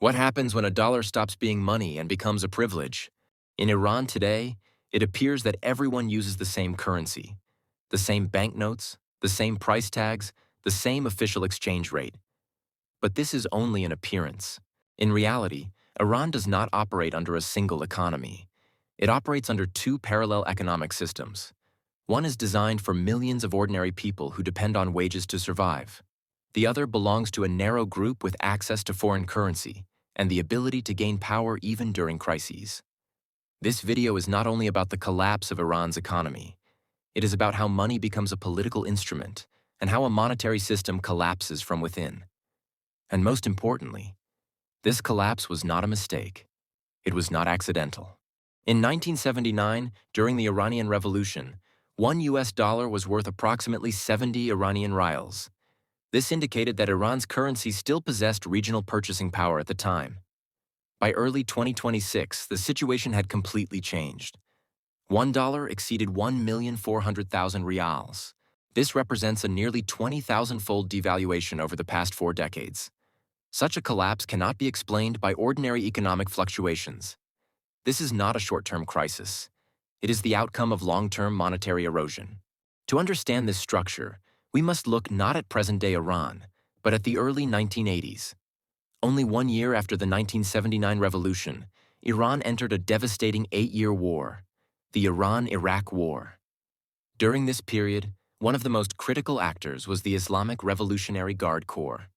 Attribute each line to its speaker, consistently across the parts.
Speaker 1: What happens when a dollar stops being money and becomes a privilege? In Iran today, it appears that everyone uses the same currency, the same banknotes, the same price tags, the same official exchange rate. But this is only an appearance. In reality, Iran does not operate under a single economy. It operates under two parallel economic systems. One is designed for millions of ordinary people who depend on wages to survive. The other belongs to a narrow group with access to foreign currency and the ability to gain power even during crises. This video is not only about the collapse of Iran's economy. It is about how money becomes a political instrument and how a monetary system collapses from within. And most importantly, this collapse was not a mistake. It was not accidental. In 1979, during the Iranian Revolution, $1 was worth approximately 70 Iranian Rials. This indicated that Iran's currency still possessed regional purchasing power at the time. By early 2026, the situation had completely changed. $1 exceeded 1,400,000 Riyals. This represents a nearly 20,000-fold devaluation over the past 4 decades. Such a collapse cannot be explained by ordinary economic fluctuations. This is not a short-term crisis. It is the outcome of long-term monetary erosion. To understand this structure, we must look not at present-day Iran, but at the early 1980s. Only 1 year after the 1979 revolution, Iran entered a devastating 8-year war, the Iran-Iraq War. During this period, one of the most critical actors was the Islamic Revolutionary Guard Corps.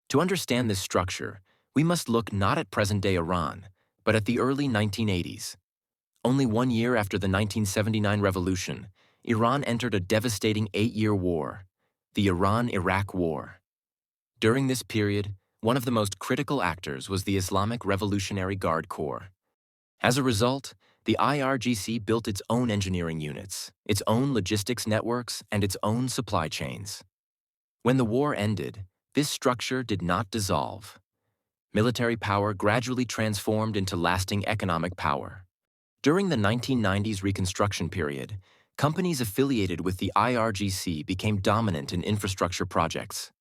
Speaker 1: To understand this structure, we must look not at present-day Iran, but at the early 1980s. Only 1 year after the 1979 revolution, Iran entered a devastating 8-year war, the Iran-Iraq War. During this period, one of the most critical actors was the Islamic Revolutionary Guard Corps. As a result, the IRGC built its own engineering units, its own logistics networks, and its own supply chains. When the war ended, this structure did not dissolve. Military power gradually transformed into lasting economic power. During the 1990s reconstruction period, companies affiliated with the IRGC became dominant in infrastructure projects.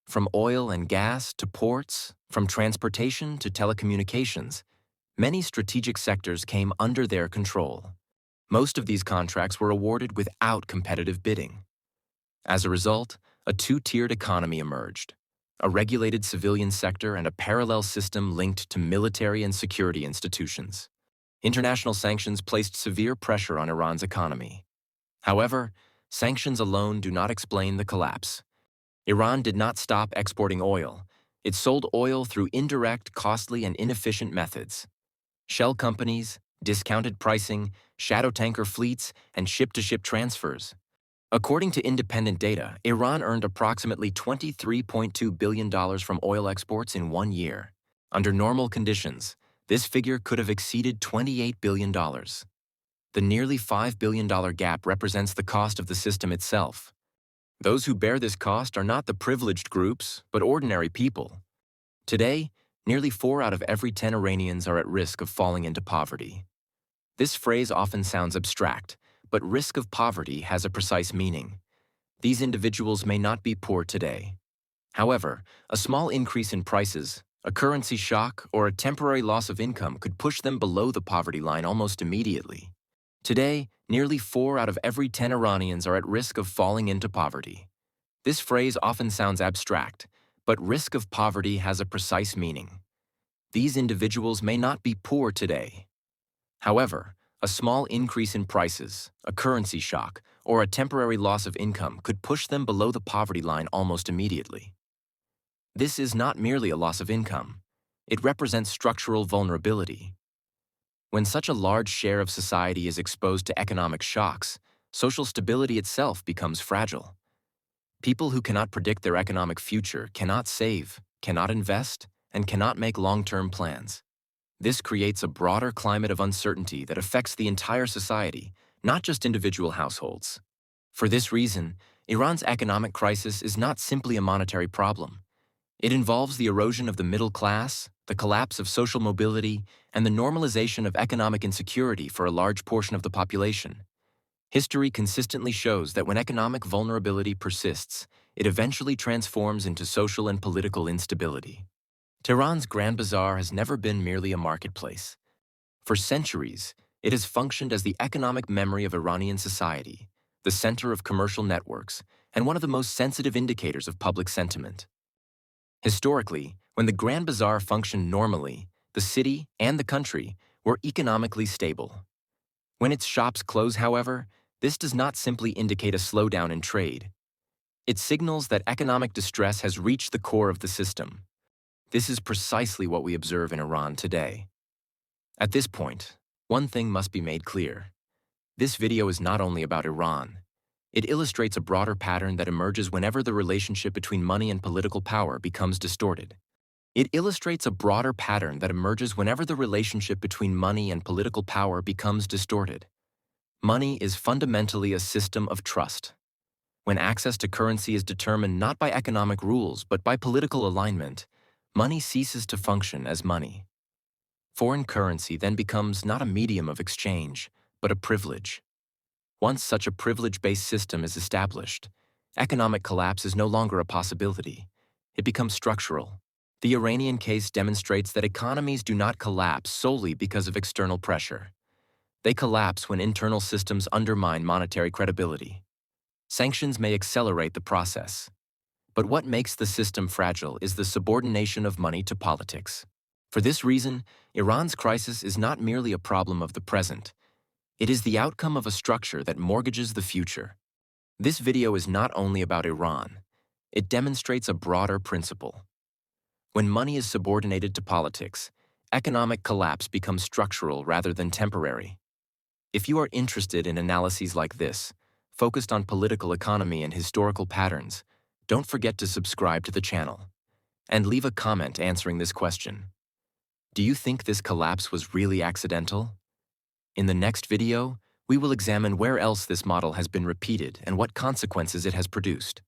Speaker 1: From oil and gas to ports, from transportation to telecommunications, many strategic sectors came under their control. Most of these contracts were awarded without competitive bidding. As a result, a two-tiered economy emerged: a regulated civilian sector and a parallel system linked to military and security institutions. International sanctions placed severe pressure on Iran's economy. However, sanctions alone do not explain the collapse. Iran did not stop exporting oil. It sold oil through indirect, costly, and inefficient methods. Shell companies, discounted pricing, shadow tanker fleets, and ship-to-ship transfers. According to independent data, Iran earned approximately $23.2 billion from oil exports in 1 year. Under normal conditions, this figure could have exceeded $28 billion. The nearly $5 billion gap represents the cost of the system itself. Those who bear this cost are not the privileged groups, but ordinary people. Today, nearly 4 out of every 10 Iranians are at risk of falling into poverty. This phrase often sounds abstract, but risk of poverty has a precise meaning. These individuals may not be poor today. However, a small increase in prices, a currency shock, or a temporary loss of income could push them below the poverty line almost immediately. Today, nearly 4 out of every 10 Iranians are at risk of falling into poverty. This phrase often sounds abstract, but risk of poverty has a precise meaning. These individuals may not be poor today. However, a small increase in prices, a currency shock, or a temporary loss of income could push them below the poverty line almost immediately. This is not merely a loss of income. It represents structural vulnerability. When such a large share of society is exposed to economic shocks, social stability itself becomes fragile. People who cannot predict their economic future cannot save, cannot invest, and cannot make long-term plans. This creates a broader climate of uncertainty that affects the entire society, not just individual households. For this reason, Iran's economic crisis is not simply a monetary problem. It involves the erosion of the middle class, the collapse of social mobility, and the normalization of economic insecurity for a large portion of the population. History consistently shows that when economic vulnerability persists, it eventually transforms into social and political instability. Tehran's Grand Bazaar has never been merely a marketplace. For centuries, it has functioned as the economic memory of Iranian society, the center of commercial networks, and one of the most sensitive indicators of public sentiment. Historically, when the Grand Bazaar functioned normally, the city and the country were economically stable. When its shops close, however, this does not simply indicate a slowdown in trade. It signals that economic distress has reached the core of the system. This is precisely what we observe in Iran today. At this point, one thing must be made clear. This video is not only about Iran. It illustrates a broader pattern that emerges whenever the relationship between money and political power becomes distorted. It illustrates a broader pattern that emerges whenever the relationship between money and political power becomes distorted. Money is fundamentally a system of trust. When access to currency is determined not by economic rules but by political alignment, money ceases to function as money. Foreign currency then becomes not a medium of exchange, but a privilege. Once such a privilege-based system is established, economic collapse is no longer a possibility. It becomes structural. The Iranian case demonstrates that economies do not collapse solely because of external pressure. They collapse when internal systems undermine monetary credibility. Sanctions may accelerate the process. But what makes the system fragile is the subordination of money to politics. For this reason, Iran's crisis is not merely a problem of the present. It is the outcome of a structure that mortgages the future. This video is not only about Iran. It demonstrates a broader principle. When money is subordinated to politics, economic collapse becomes structural rather than temporary. If you are interested in analyses like this, focused on political economy and historical patterns, don't forget to subscribe to the channel. And leave a comment answering this question. Do you think this collapse was really accidental? In the next video, we will examine where else this model has been repeated and what consequences it has produced.